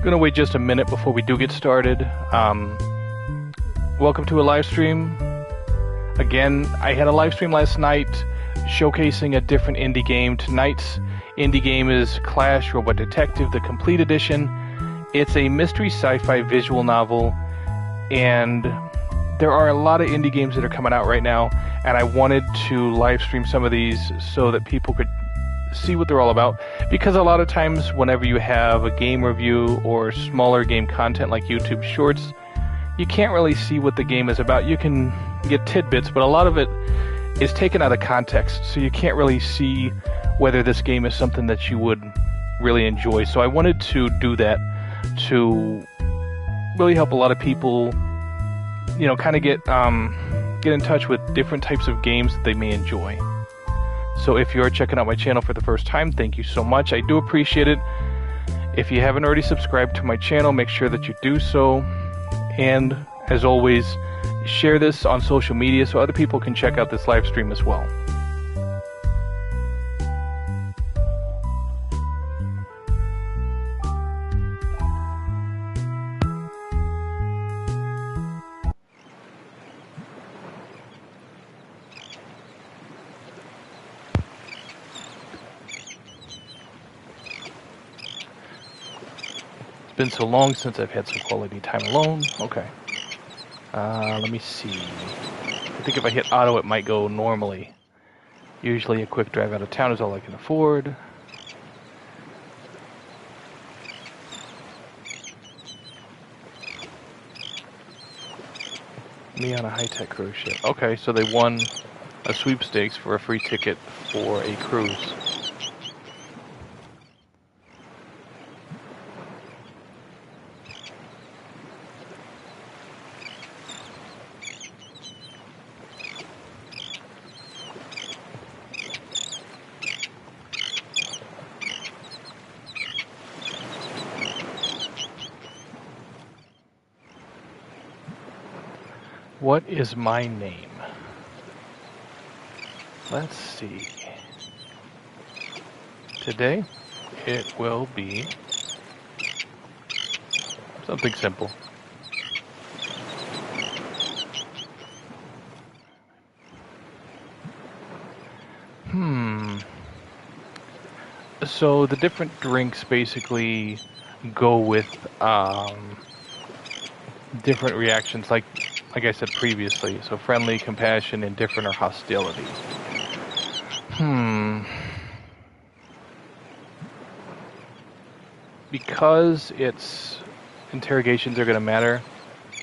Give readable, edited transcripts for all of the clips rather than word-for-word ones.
Gonna wait just a minute before we do get started. Welcome to a live stream. Again, I had a live stream last night showcasing a different indie game. Tonight's indie game is Clash Robot Detective, the Complete Edition. It's a mystery sci-fi visual novel, and there are a lot of indie games that are coming out right now, and I wanted to live stream some of these so that people could see what they're all about, because a lot of times whenever you have a game review or smaller game content like YouTube Shorts, you can't really see what the game is about. You can get tidbits, but a lot of it is taken out of context, so you can't really see whether this game is something that you would really enjoy. So I wanted to do that to really help a lot of people, you know, kind of get in touch with different types of games that they may enjoy. So if you're checking out my channel for the first time, thank you so much. I do appreciate it. If you haven't already subscribed to my channel, make sure that you do so. And as always, share this on social media so other people can check out this live stream as well. Been so long since I've had some quality time alone. Okay. Let me see. I think if I hit auto, it might go normally. Usually a quick drive out of town is all I can afford. Me on a high-tech cruise ship. Okay, so they won a sweepstakes for a free ticket for a cruise. What is my name? Let's see. Today, it will be something simple. So the different drinks basically go with different reactions, like I said previously. So friendly, compassion, indifferent, or hostility. Because it's interrogations are going to matter,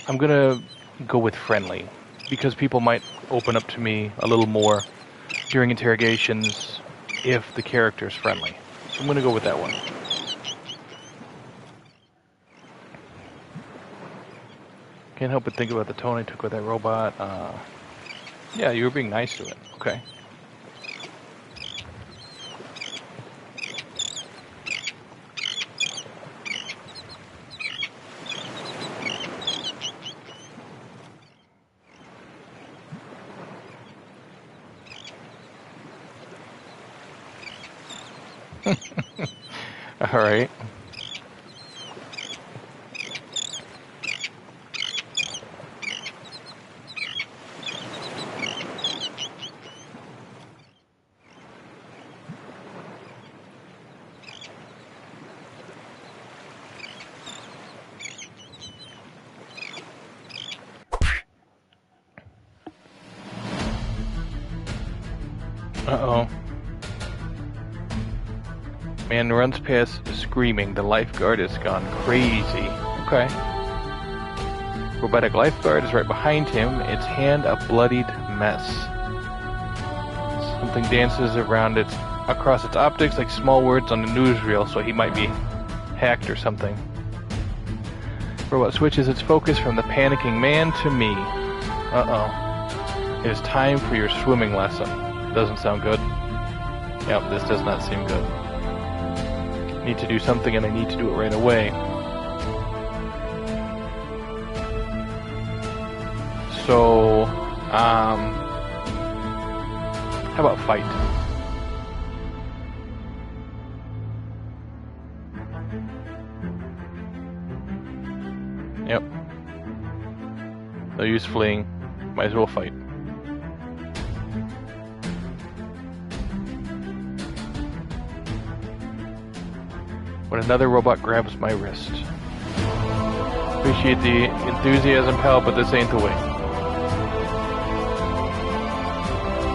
I'm going to go with friendly, because people might open up to me a little more during interrogations if the character is friendly. So I'm going to go with that one. Can't help but think about the tone I took with that robot. Yeah, you were being nice to it. Okay. All right. Uh-oh. Man runs past screaming. The lifeguard has gone crazy. Okay. Robotic lifeguard is right behind him, its hand a bloodied mess. Something dances around it, across its optics like small words on a newsreel, so he might be hacked or something. Robot switches its focus from the panicking man to me. Uh-oh. It is time for your swimming lesson. Doesn't sound good. Yep, this does not seem good. I need to do something, and I need to do it right away. So, how about fight? Yep. No use fleeing. Might as well fight. When another robot grabs my wrist. Appreciate the enthusiasm, pal, but this ain't the way.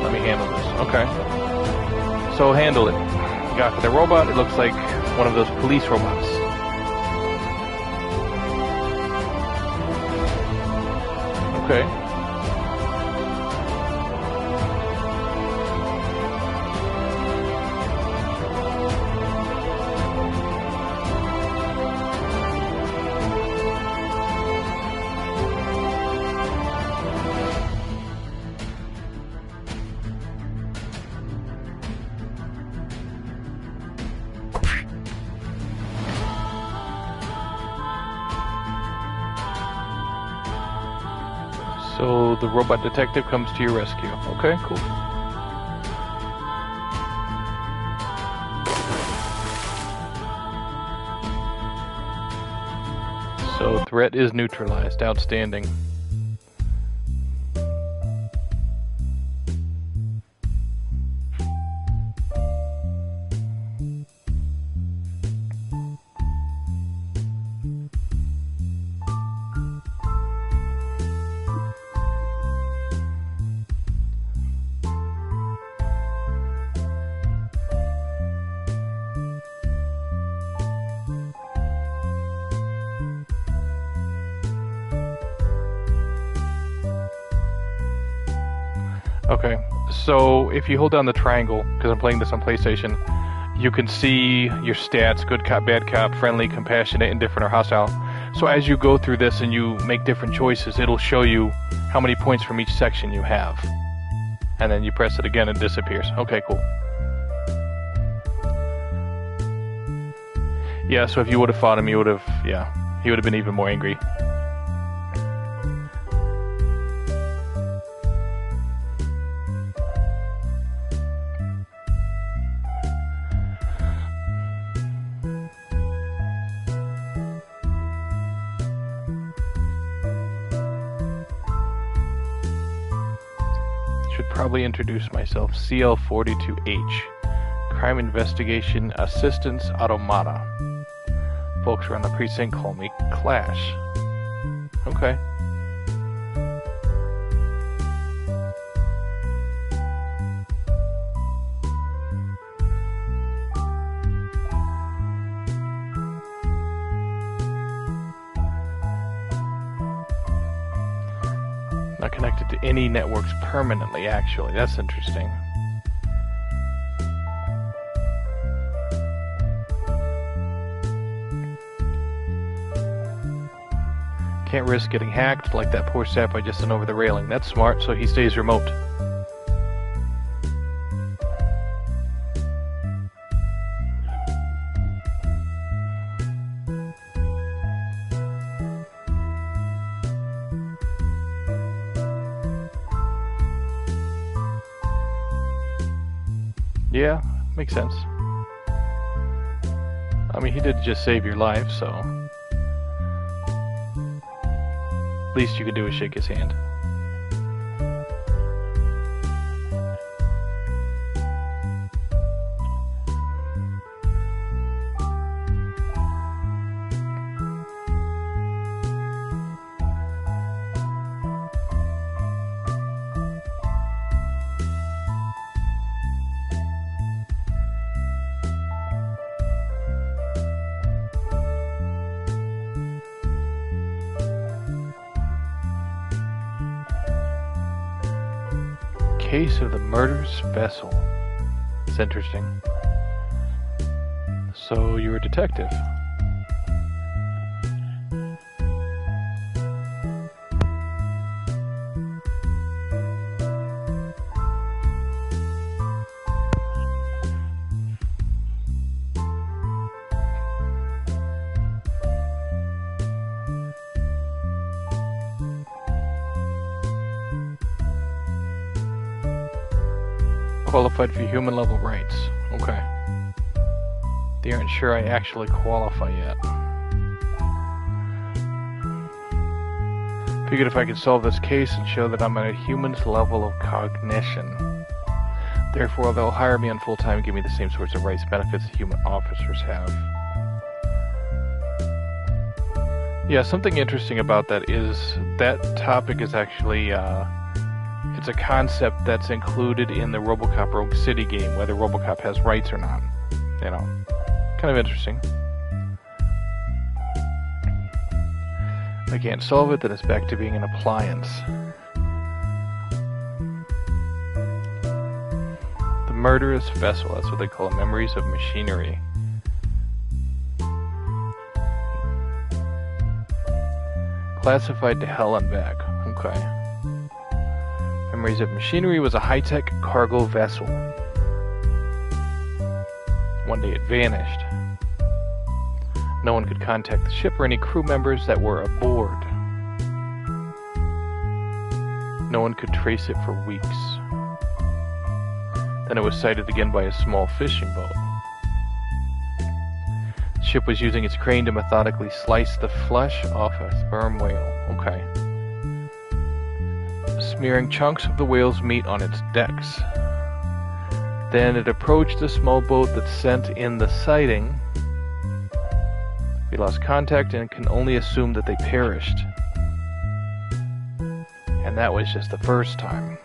Let me handle this. Okay. So handle it. You got the robot. It looks like one of those police robots. Okay. So the robot detective comes to your rescue. Okay, cool. So threat is neutralized. Outstanding. Okay, so if you hold down the triangle, because I'm playing this on PlayStation, you can see your stats, good cop, bad cop, friendly, compassionate, indifferent, or hostile. So as you go through this and you make different choices, it'll show you how many points from each section you have. And then you press it again and it disappears. Okay, cool. Yeah, so if you would have fought him, he would have been even more angry. Should probably introduce myself. CL42H. Crime Investigation Assistance Automata. Folks around the precinct call me Clash. Okay. Not connected to any networks permanently, actually. That's interesting. Can't risk getting hacked like that poor sap I just sent over the railing. That's smart, so he stays remote. Yeah, makes sense. I mean, he did just save your life, so... least you can do is shake his hand. Case of the murderous vessel. It's interesting. So you're a detective. Qualified for human level rights. Okay. They aren't sure I actually qualify yet. Figured if I could solve this case and show that I'm at a human's level of cognition. Therefore, they'll hire me on full-time and give me the same sorts of rights benefits that human officers have. Yeah, something interesting about that is that topic is actually, it's a concept that's included in the RoboCop Rogue City game, whether RoboCop has rights or not. You know, kind of interesting. I can't solve it, then it's back to being an appliance. The murderous vessel, that's what they call it, memories of machinery. Classified to hell and back. Okay. Memories of Machinery was a high-tech cargo vessel. One day it vanished. No one could contact the ship or any crew members that were aboard. No one could trace it for weeks. Then it was sighted again by a small fishing boat. The ship was using its crane to methodically slice the flesh off a sperm whale. Okay. Smearing chunks of the whale's meat on its decks. Then it approached the small boat that sent in the sighting. We lost contact and can only assume that they perished. And that was just the first time.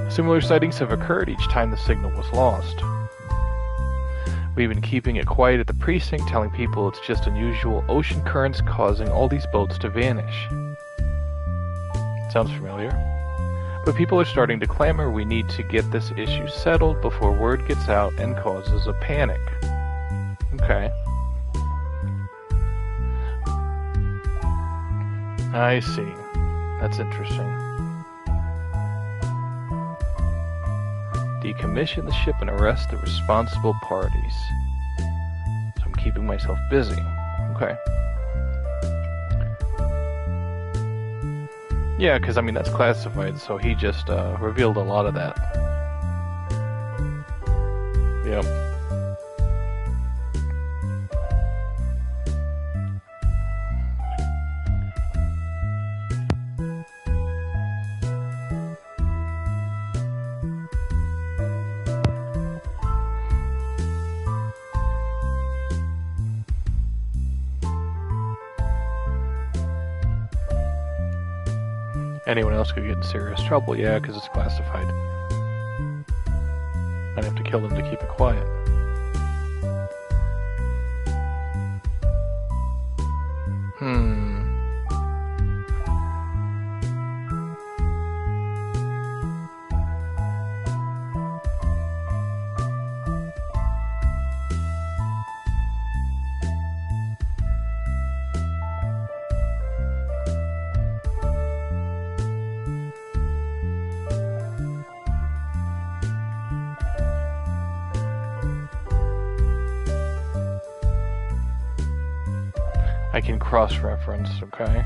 Similar sightings have occurred each time the signal was lost. We've been keeping it quiet at the precinct, telling people it's just unusual ocean currents causing all these boats to vanish. Sounds familiar? But people are starting to clamor we need to get this issue settled before word gets out and causes a panic. Okay. I see. That's interesting. Decommission the ship and arrest the responsible parties. So I'm keeping myself busy. Okay. Yeah, because I mean that's classified, so he just revealed a lot of that. Yep. Anyone else could get in serious trouble, yeah, because it's classified. I'd have to kill them to keep it quiet. I can cross-reference, okay?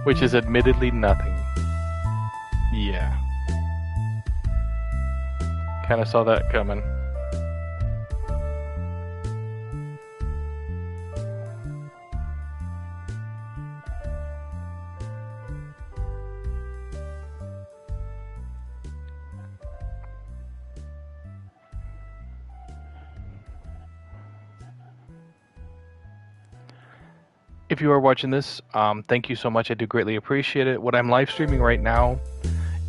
Which is admittedly nothing. Yeah. Kinda saw that coming. If you are watching this, thank you so much. I do greatly appreciate it. What I'm live streaming right now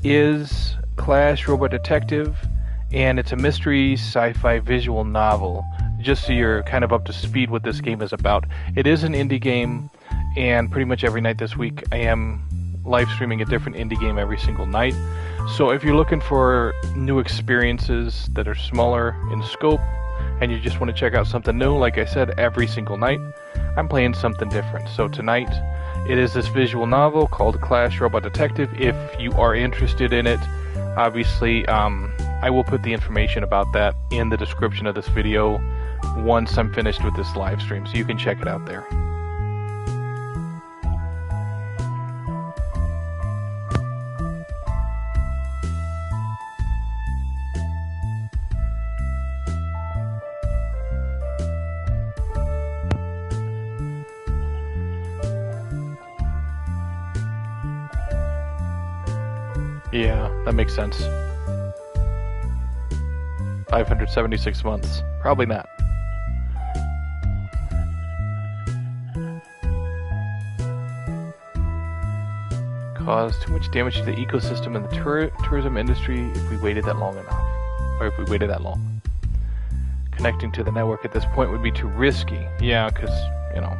is Clash Robot Detective, and it's a mystery sci-fi visual novel. Just so you're kind of up to speed what this game is about. It is an indie game, and pretty much every night this week I am live streaming a different indie game every single night. So if you're looking for new experiences that are smaller in scope, and you just want to check out something new, like I said, every single night, I'm playing something different. So tonight, it is this visual novel called Clash Robot Detective. If you are interested in it, obviously, I will put the information about that in the description of this video once I'm finished with this live stream, so you can check it out there. Yeah, that makes sense. 576 months. Probably not. Cause too much damage to the ecosystem and the tourism industry if we waited that long enough. Or if we waited that long. Connecting to the network at this point would be too risky. Yeah, because, you know,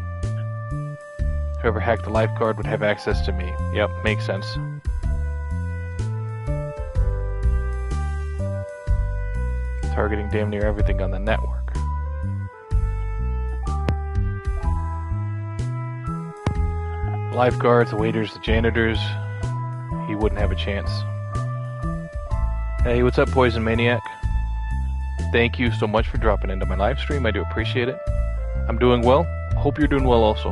whoever hacked the lifeguard would have access to me. Yep, makes sense. Targeting damn near everything on the network. Lifeguards, the waiters, the janitors, he wouldn't have a chance. Hey, what's up, Poison Maniac? Thank you so much for dropping into my live stream. I do appreciate it. I'm doing well. Hope you're doing well also.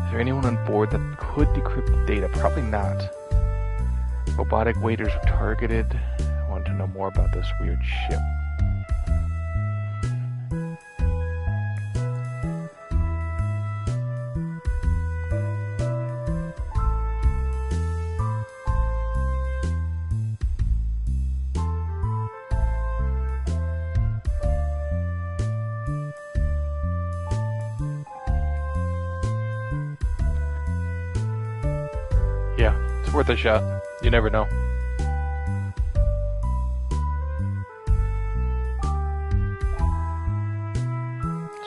Is there anyone on board that could decrypt the data? Probably not. Robotic waiters were targeted. I wanted to know more about this weird ship. Yeah, it's worth a shot. You never know.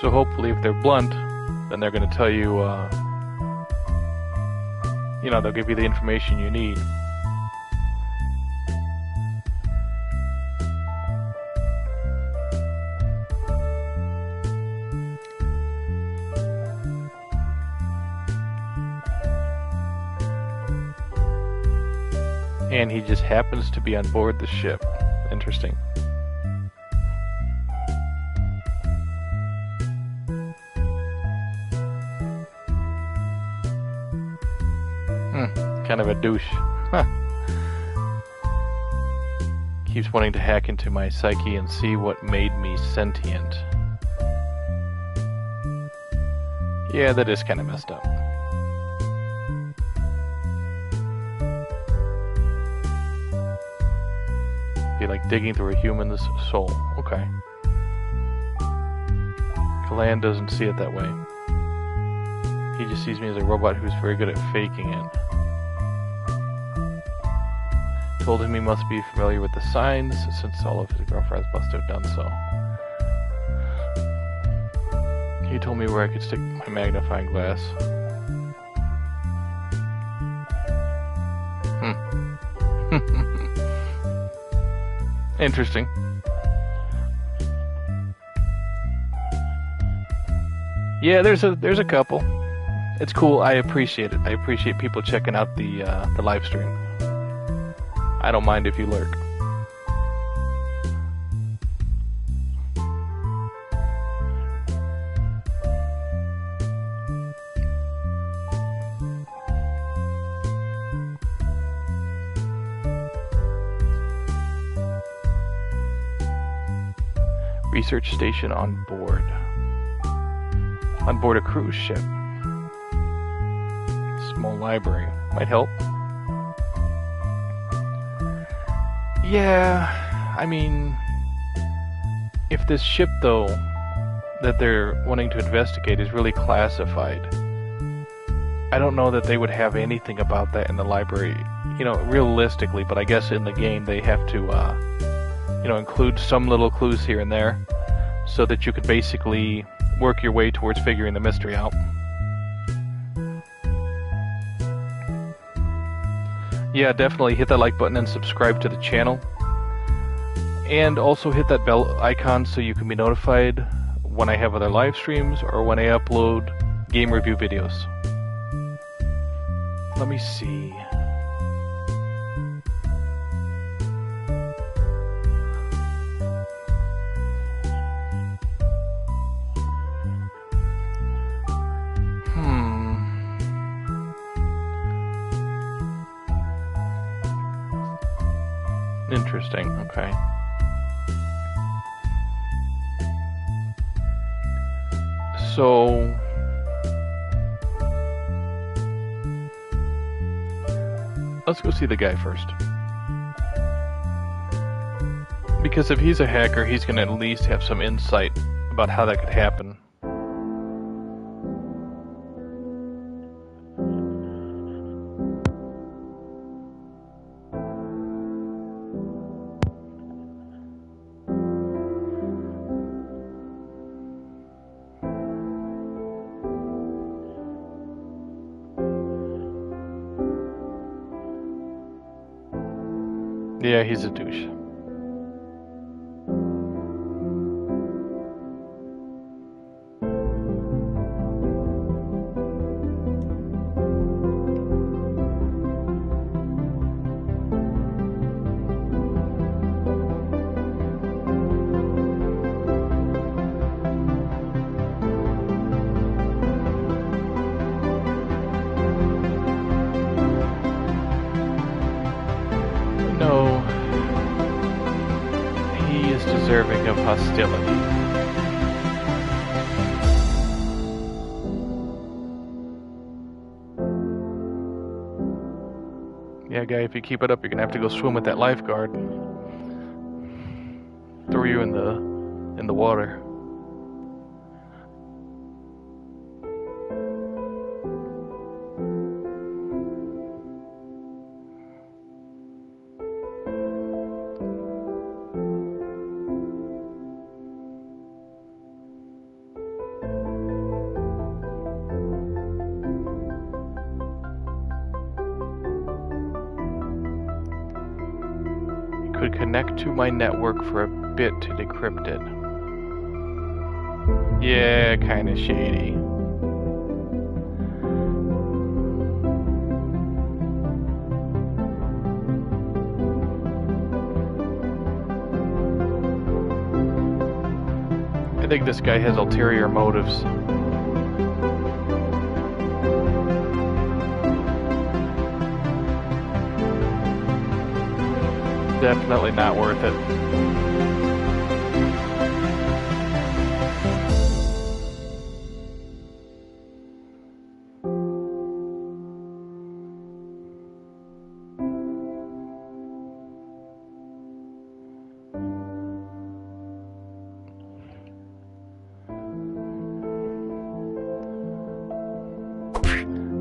So hopefully if they're blunt, then they're going to tell you, you know, they'll give you the information you need. And he just happens to be on board the ship. Interesting. Kind of a douche. Huh. Keeps wanting to hack into my psyche and see what made me sentient. Yeah, that is kind of messed up. Be like digging through a human's soul. Okay. Kalan doesn't see it that way. He just sees me as a robot who's very good at faking it. Told him he must be familiar with the signs, since all of his girlfriends must have done so. He told me where I could stick my magnifying glass. Interesting. Yeah, there's a couple. It's cool. I appreciate it. I appreciate people checking out the live stream. I don't mind if you lurk. Research station on board. On board a cruise ship. Small library. Might help. Yeah, I mean, if this ship, though, that they're wanting to investigate is really classified, I don't know that they would have anything about that in the library, you know, realistically, but I guess in the game they have to, you know, include some little clues here and there so that you could basically work your way towards figuring the mystery out. Yeah, definitely hit that like button and subscribe to the channel. And also hit that bell icon so you can be notified when I have other live streams or when I upload game review videos. Let me see. Interesting, okay. So let's go see the guy first. Because if he's a hacker, he's going to at least have some insight about how that could happen. Yeah, he's a douche. No, he is deserving of hostility. Yeah, guy, if you keep it up, you're gonna have to go swim with that lifeguard. Throw you in the water. Could connect to my network for a bit to decrypt it. Yeah, kinda shady. I think this guy has ulterior motives. Definitely not worth it.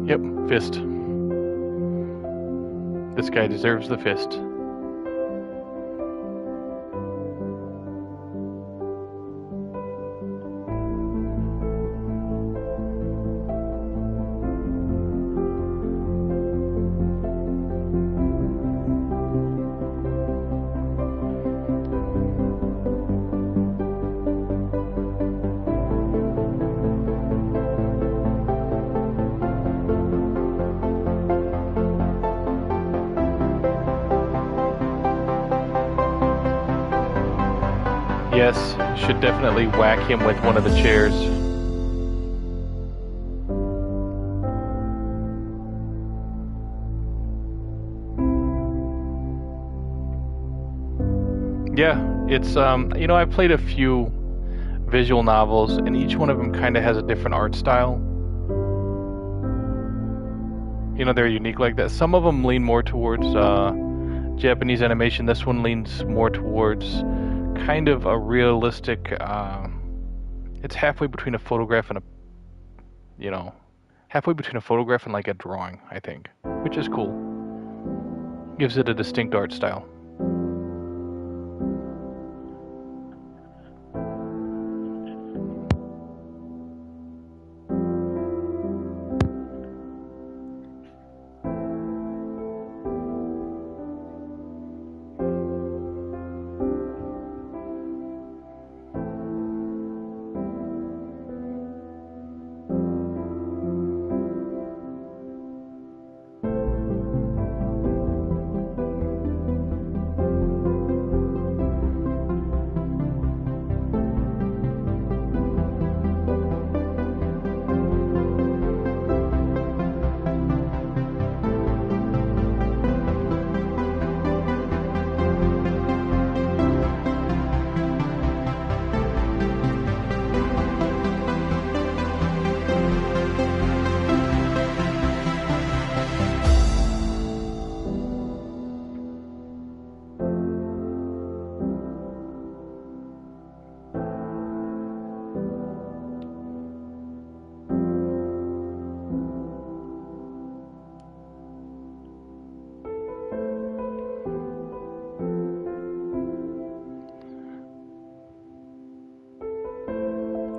Yep, fist. This guy deserves the fist. Yes, should definitely whack him with one of the chairs. Yeah, it's you know, I've played a few visual novels and each one of them kind of has a different art style. You know, they're unique like that. Some of them lean more towards Japanese animation. This one leans more towards kind of a realistic, it's halfway between a photograph and a, you know, halfway between a photograph and like a drawing, I think, which is cool. Gives it a distinct art style.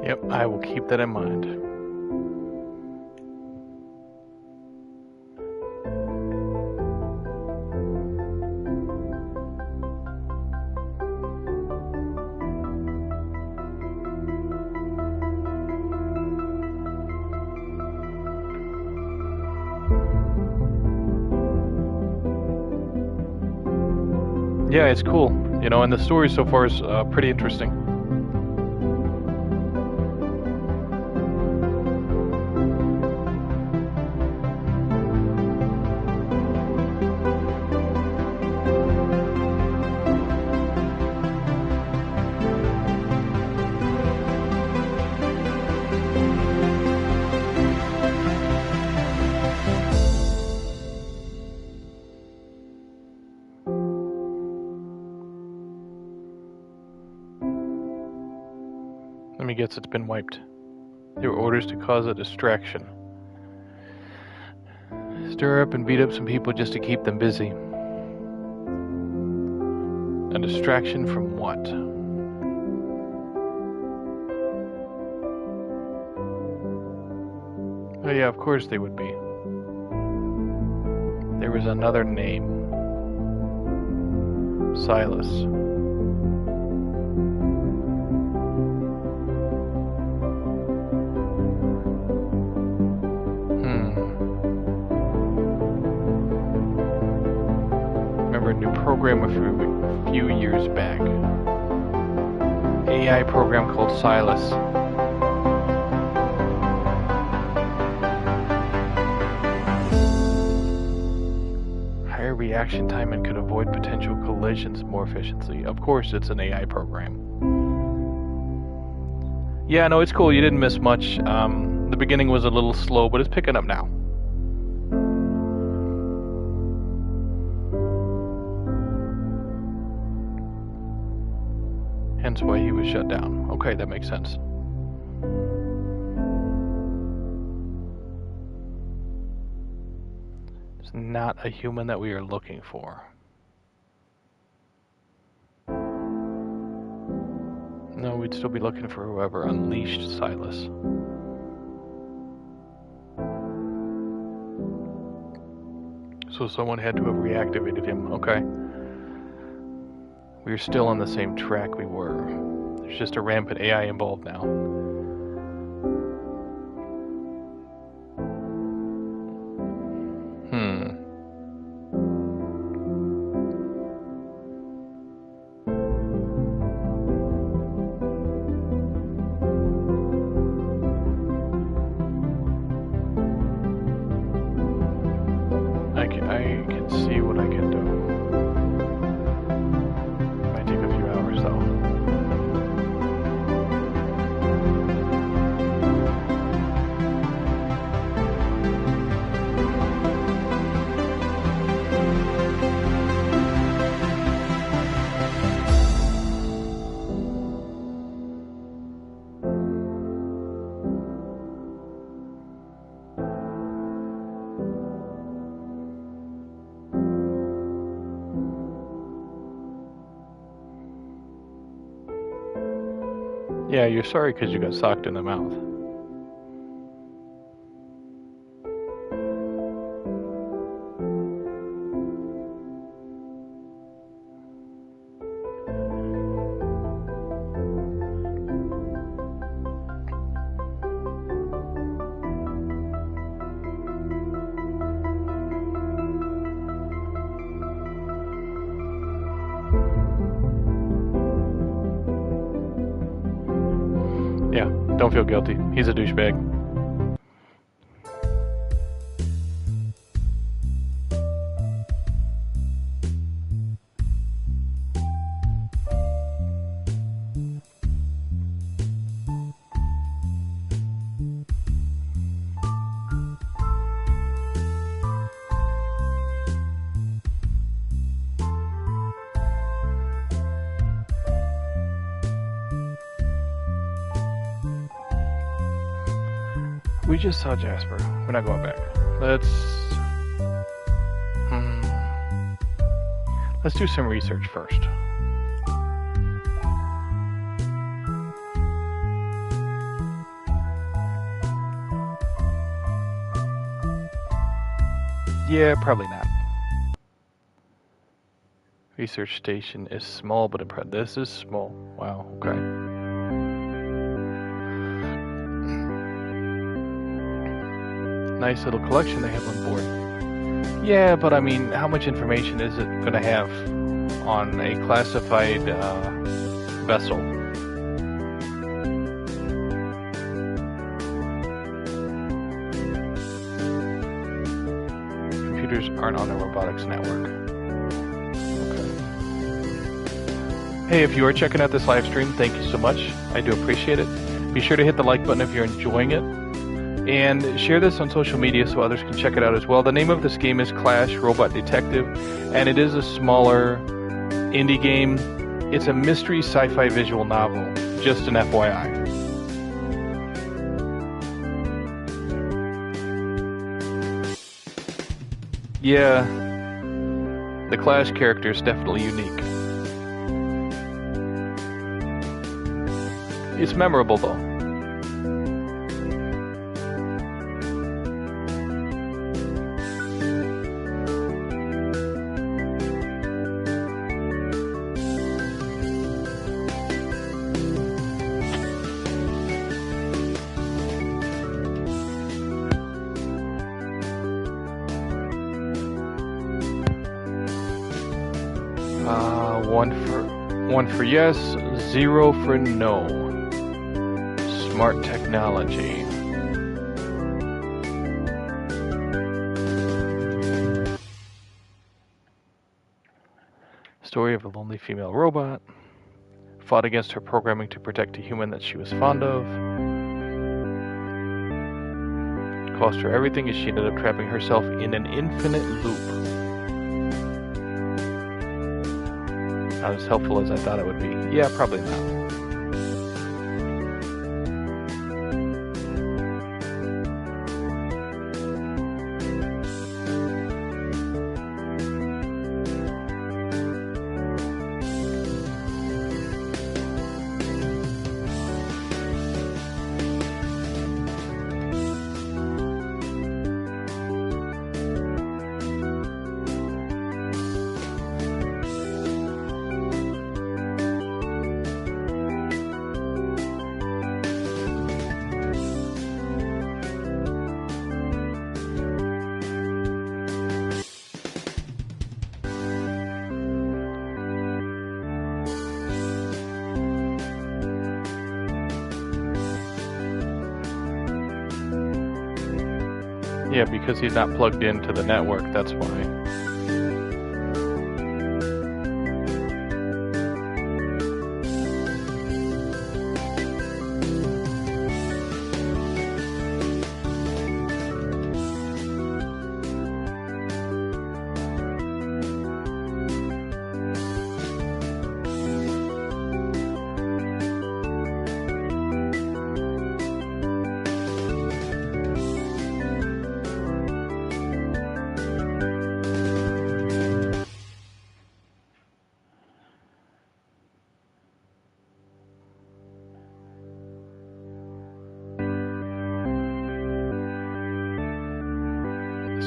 Yep, I will keep that in mind. Yeah, it's cool, you know, and the story so far is pretty interesting. Let me guess, it's been wiped. There were orders to cause a distraction. Stir up and beat up some people just to keep them busy. A distraction from what? Oh yeah, of course they would be. There was another name. Silas. Remember a new program a few years back. AI program called Silas. Higher reaction time and could avoid potential collisions more efficiently. Of course, it's an AI program. Yeah, no, it's cool. You didn't miss much. The beginning was a little slow, but it's picking up now. Hence why he was shut down. Okay, that makes sense. It's not a human that we are looking for. No, we'd still be looking for whoever unleashed Silas. So someone had to have reactivated him. Okay. We're still on the same track we were. There's just a rampant AI involved now. I can see what I can do. Might take a few hours though. Yeah, you're sorry because you got socked in the mouth. Yeah, don't feel guilty. He's a douchebag. We just saw Jasper. We're not going back. Let's do some research first. Yeah, probably not. Research station is small but impressive. This is small. Wow, okay. Nice little collection they have on board. Yeah, but I mean, how much information is it going to have on a classified vessel? Computers aren't on the robotics network. Hey, if you are checking out this live stream, thank you so much. I do appreciate it. Be sure to hit the like button if you're enjoying it. And share this on social media so others can check it out as well. The name of this game is Clash Robot Detective, and it is a smaller indie game. It's a mystery sci-fi visual novel, just an FYI. Yeah, the Clash character is definitely unique. It's memorable though. One for yes, 0 for no. Smart technology. Story of a lonely female robot. Fought against her programming to protect a human that she was fond of. Cost her everything as she ended up trapping herself in an infinite loop. Not as helpful as I thought it would be. Yeah, probably not. Yeah, because he's not plugged into the network, that's why.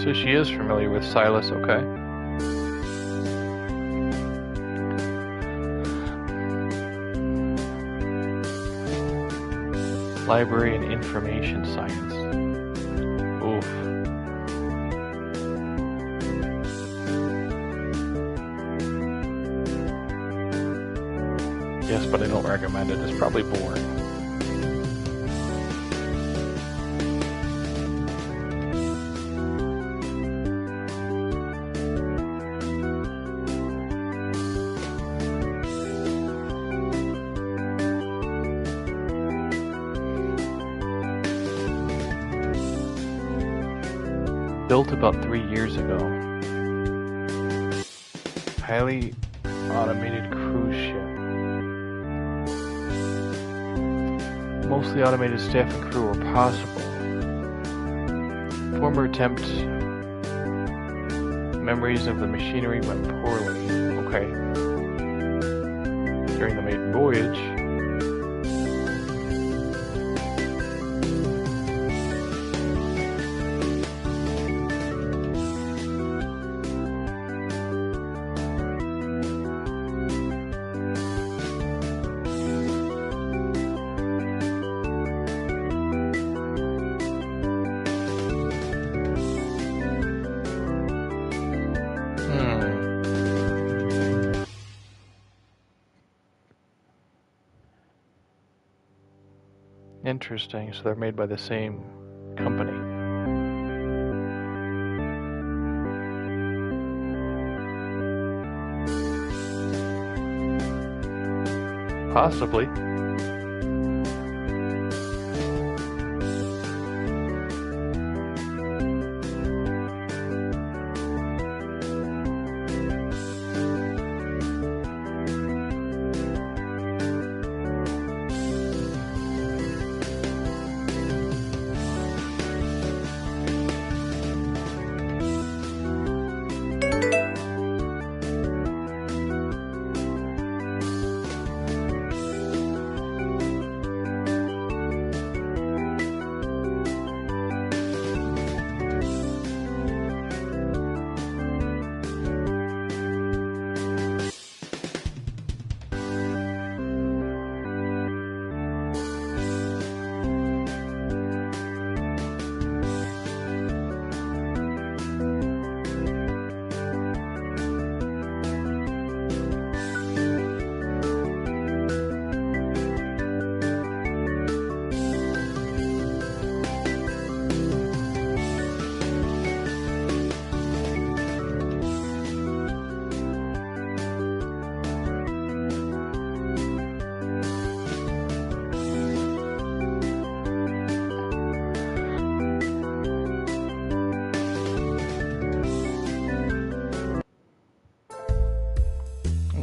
So she is familiar with Silas, okay. Library and Information Science. Oof. Yes, but I don't recommend it. It's probably boring. Built about 3 years ago. Highly automated cruise ship. Mostly automated staff and crew were possible. Former attempt. Memories of the machinery went poorly. Okay. During the maiden voyage. Interesting. So they're made by the same company. Possibly.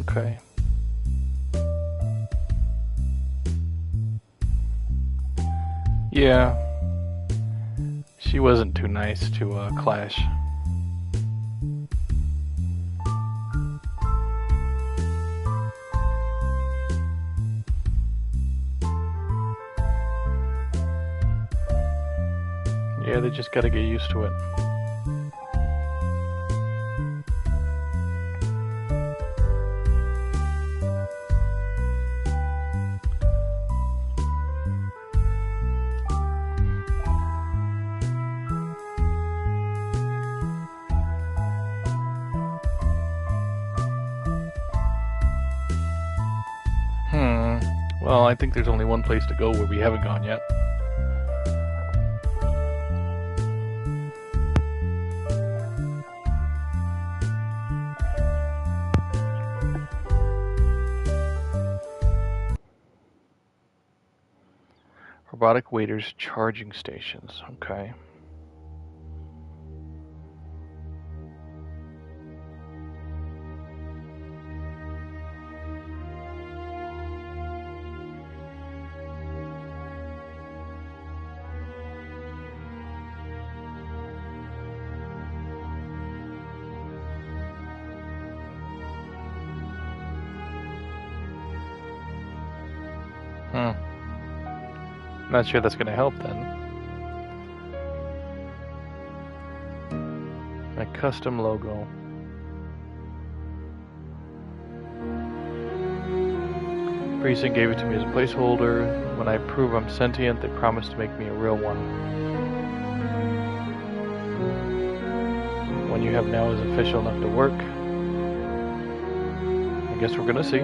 Okay. Yeah. She wasn't too nice to Clash. Yeah, they just gotta get used to it. Well, I think there's only one place to go where we haven't gone yet. Robotic waiters charging stations. Okay. Not sure that's going to help then. My custom logo. Precinct gave it to me as a placeholder. When I prove I'm sentient, they promise to make me a real one. One you have now is official enough to work. I guess we're going to see.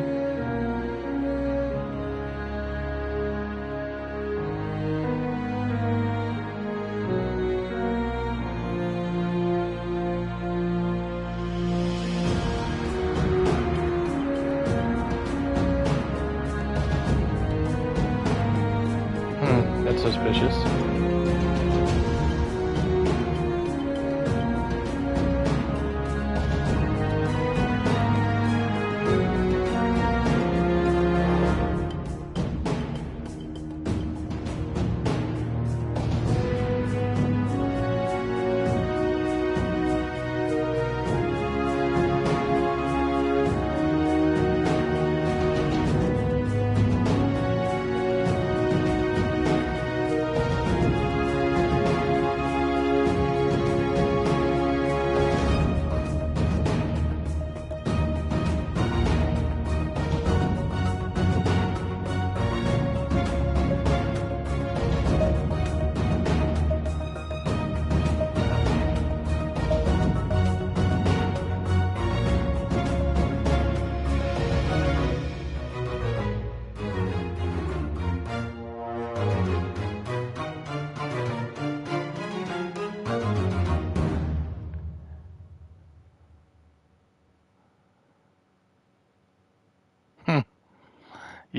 That's suspicious.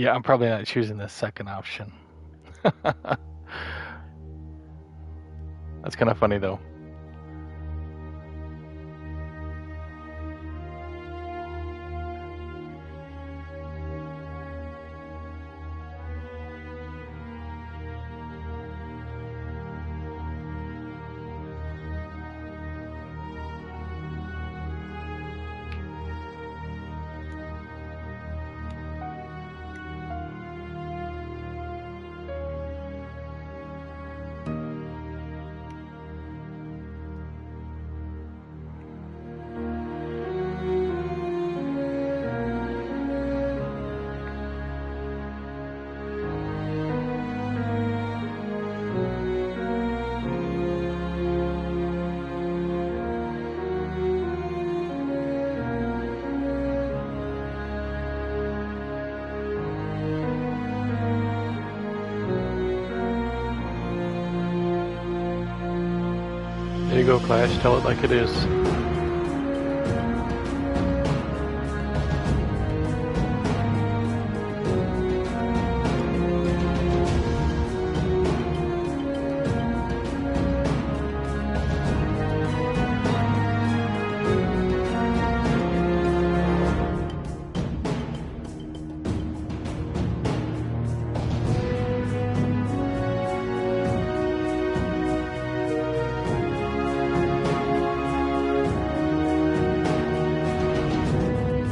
Yeah, I'm probably not choosing the second option. That's kind of funny, though. There you go, Clash. Tell it like it is.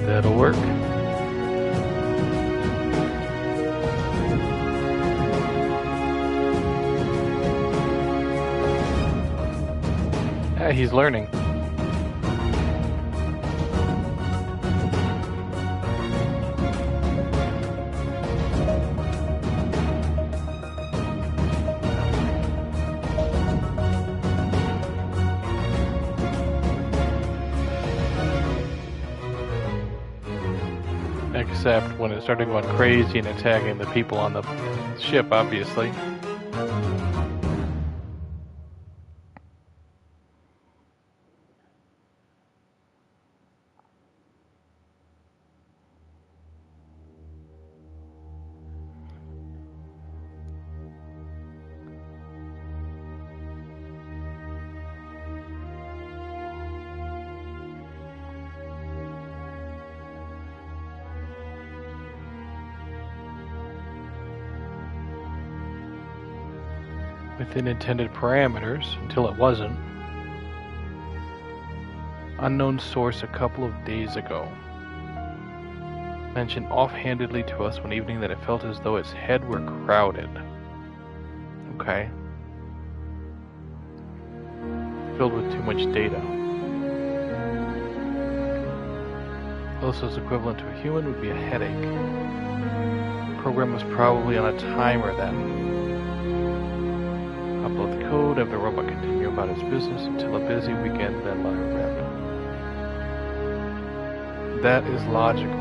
That'll work. Yeah, he's learning. Except when it started going crazy and attacking the people on the ship, obviously. Within intended parameters, until it wasn't. Unknown source a couple of days ago mentioned offhandedly to us one evening that it felt as though its head were crowded. Okay. Filled with too much data. Closest equivalent to a human would be a headache. The program was probably on a timer then. Upload the code, have the robot continue about its business until a busy weekend, then let it rip. That is logical.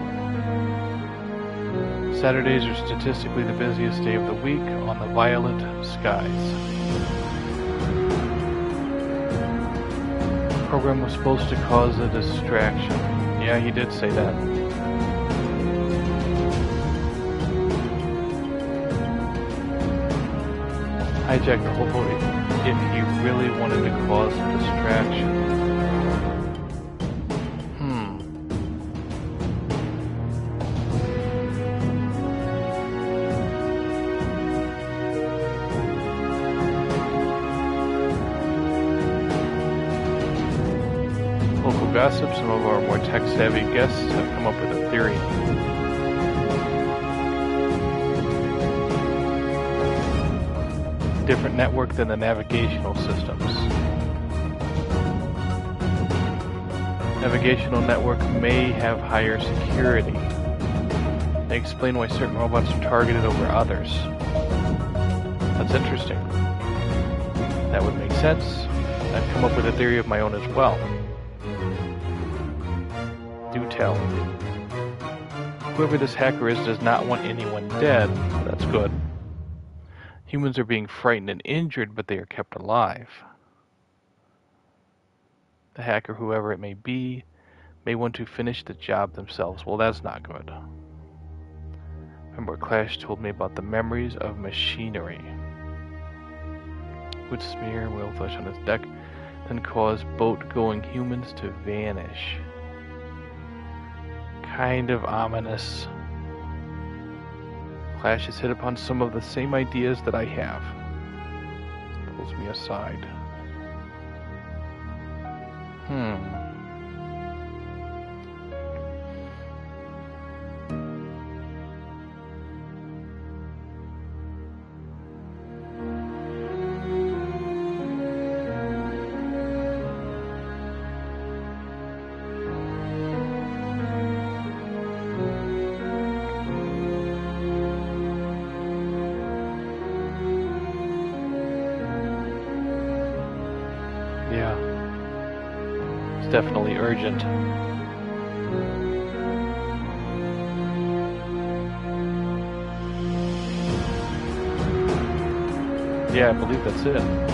Saturdays are statistically the busiest day of the week on the violet skies. The program was supposed to cause a distraction. Yeah, he did say that. Hijack the whole boat if he really wanted to cause a distraction. Local gossip, some of our more tech-savvy guests have come up with a theory. Different network than the navigational systems. Navigational network may have higher security. They explain why certain robots are targeted over others. That's interesting. That would make sense. I've come up with a theory of my own as well. Do tell. Whoever this hacker is does not want anyone dead. That's good. Humans are being frightened and injured, but they are kept alive. The hacker, whoever it may be, may want to finish the job themselves. Well, that's not good. Remember what Clash told me about the memories of machinery. Would smear whale flesh on its deck, then cause boat-going humans to vanish. Kind of ominous. Clash has hit upon some of the same ideas that I have. Pulls me aside. Yeah. It's definitely urgent. Yeah, I believe that's it.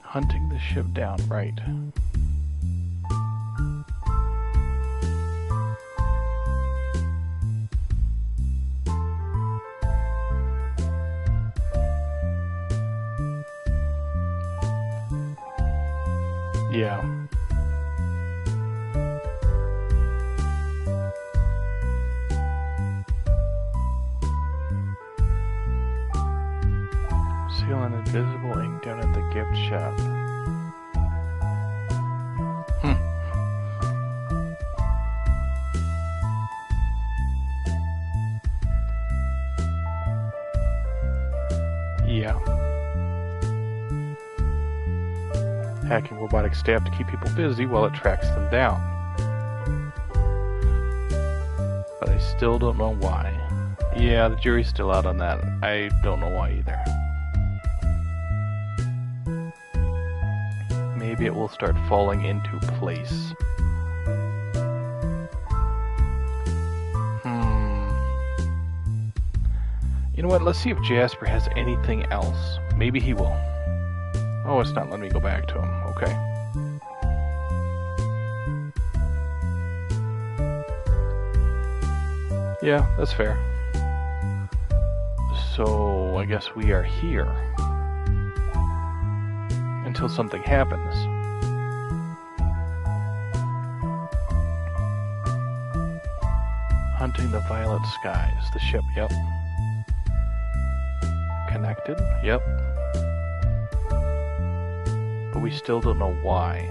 Hunting the ship down, right. Yeah. Seal an invisible ink down at the gift shop. Yeah. Hacking robotic staff to keep people busy while it tracks them down. But I still don't know why. Yeah, the jury's still out on that. I don't know why either. Maybe it will start falling into place. You know what, let's see if Jasper has anything else. Maybe he will. Oh, it's not letting me go back to him. Okay. Yeah, that's fair. So, I guess we are here. Until something happens. Hunting the violet skies. The ship, yep. Connected, yep. But we still don't know why.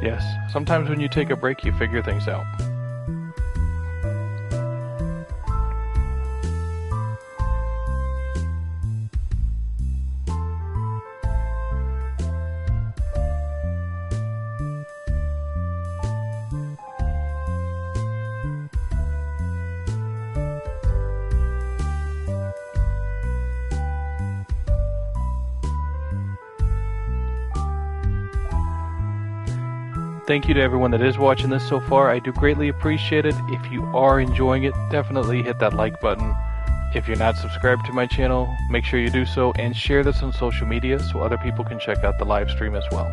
Yes, sometimes when you take a break, you figure things out. Thank you to everyone that is watching this so far. I do greatly appreciate it. If you are enjoying it, definitely hit that like button. If you're not subscribed to my channel, make sure you do so and share this on social media so other people can check out the live stream as well.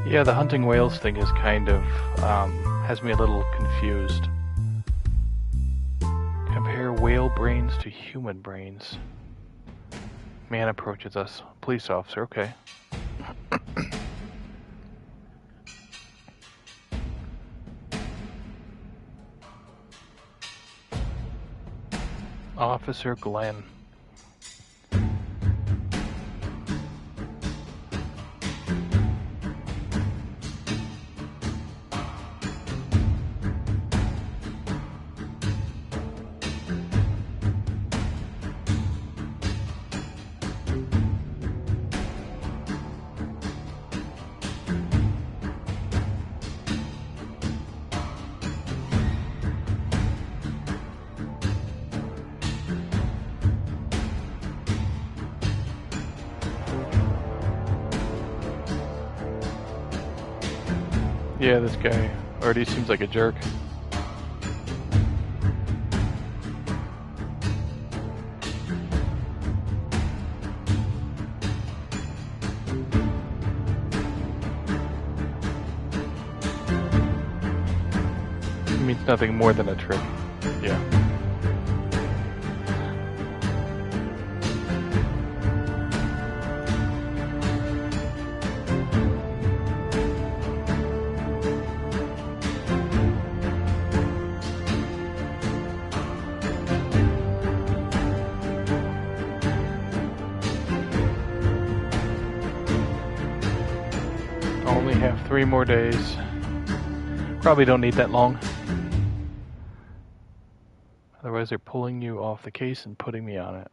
Yeah, the hunting whales thing is kind of, has me a little confused. Compare whale brains to human brains. Man approaches us. Police officer, okay. Officer Glenn. Yeah, this guy already seems like a jerk. It means nothing more than a trick. Yeah. Only have 3 more days. Probably don't need that long. Otherwise they're pulling you off the case and putting me on it.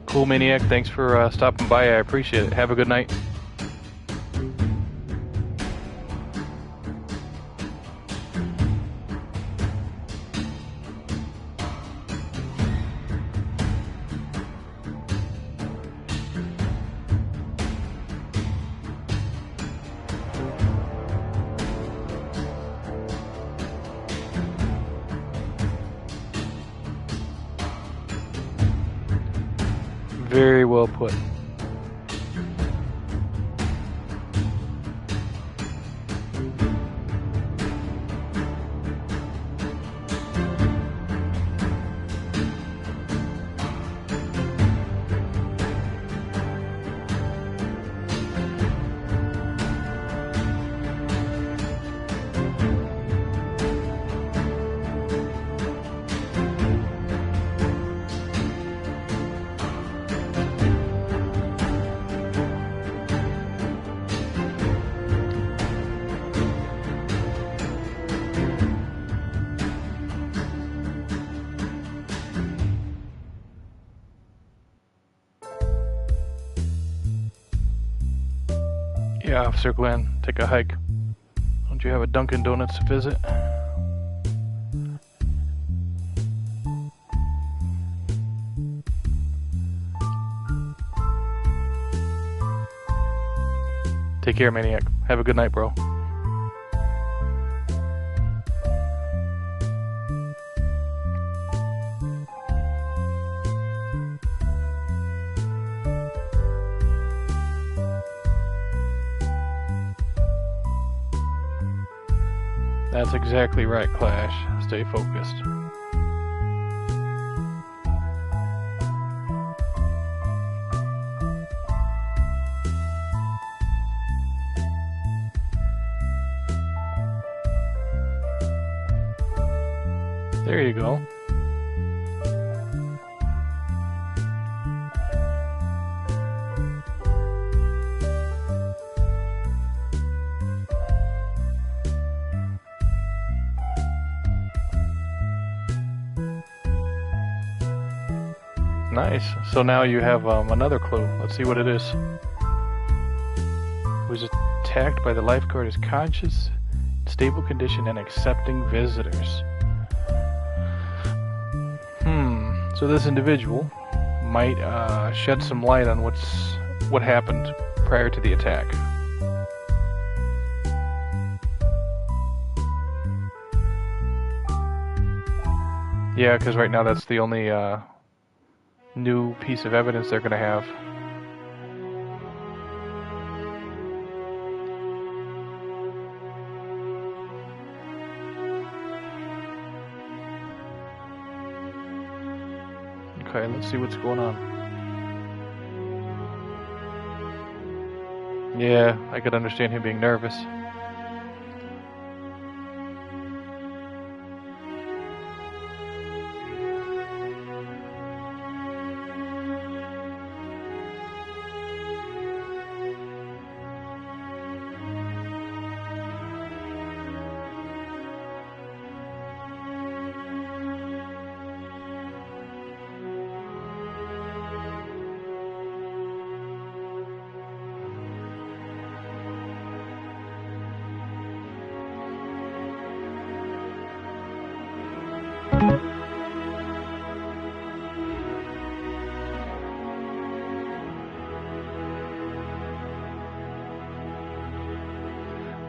Cool, Maniac. Thanks for stopping by. I appreciate it. Have a good night. Very well put. Yeah, Officer Glenn, take a hike. Don't you have a Dunkin' Donuts to visit? Take care, Maniac. Have a good night, bro. That's exactly right, Clash. Stay focused. There you go. Nice. So now you have another clue. Let's see what it is. Who's attacked by the lifeguard is conscious, stable condition, and accepting visitors. So this individual might shed some light on what happened prior to the attack. Yeah, because right now that's the only new piece of evidence they're going to have. Okay, let's see what's going on. Yeah, I could understand him being nervous.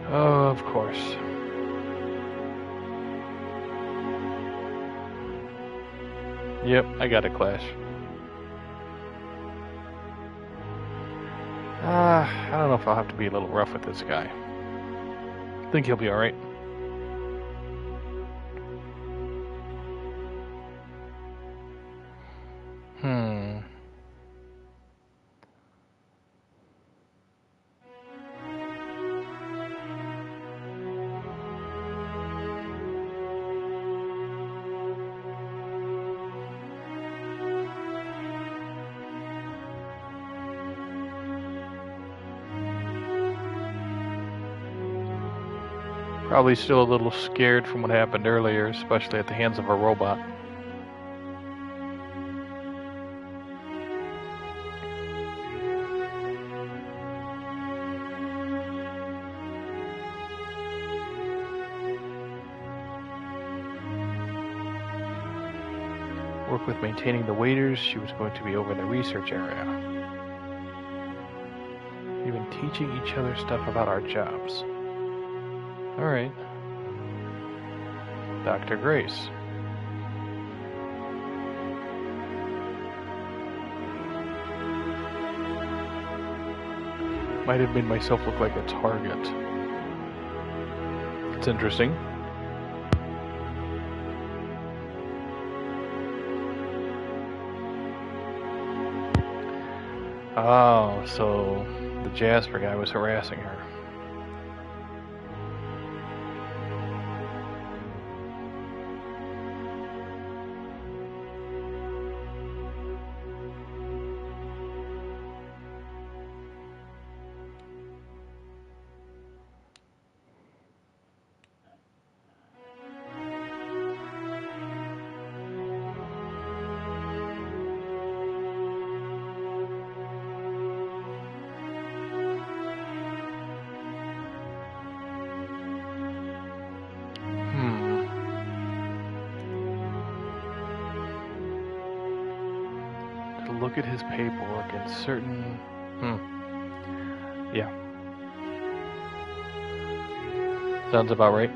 Oh, of course. Yep, I got a clash. I don't know if I'll have to be a little rough with this guy. I think he'll be alright. Probably still a little scared from what happened earlier, especially at the hands of a robot. Work with maintaining the waiters. She was going to be over in the research area. Even teaching each other stuff about our jobs. Alright. Dr. Grace. Might have made myself look like a target. It's interesting. Oh, so the Jasper guy was harassing her. Look at his paperwork and certain... Yeah. Sounds about right.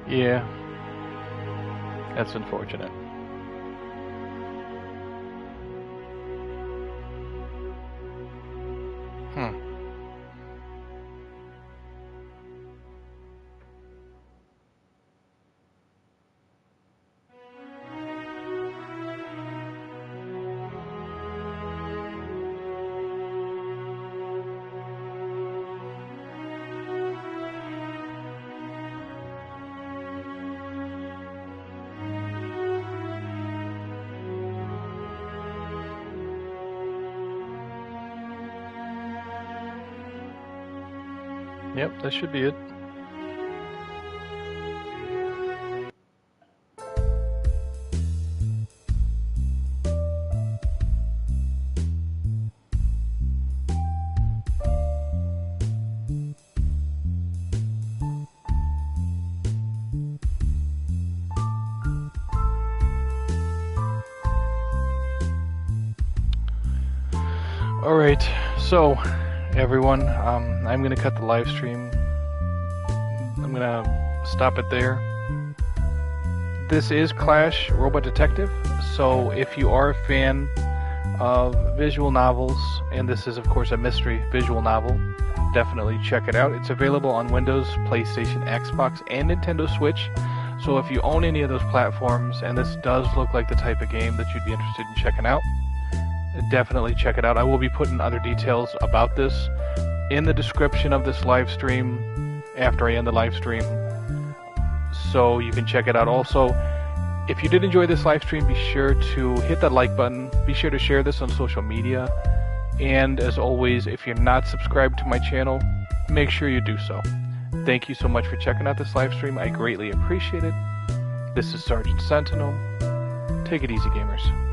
Yeah. That's unfortunate. Yep, that should be it. Alright, so everyone, I'm going to cut the live stream. I'm going to stop it there. This is Clash Robot Detective, so if you are a fan of visual novels, and this is of course a mystery visual novel, definitely check it out. It's available on Windows, PlayStation, Xbox, and Nintendo Switch. So if you own any of those platforms, and this does look like the type of game that you'd be interested in checking out, definitely check it out. I will be putting other details about this in the description of this live stream after I end the live stream, so you can check it out. Also, if you did enjoy this live stream, be sure to hit that like button, be sure to share this on social media, and as always, if you're not subscribed to my channel, make sure you do so. Thank you so much for checking out this live stream. I greatly appreciate it. This is Sergeant Sentinel. Take it easy, gamers.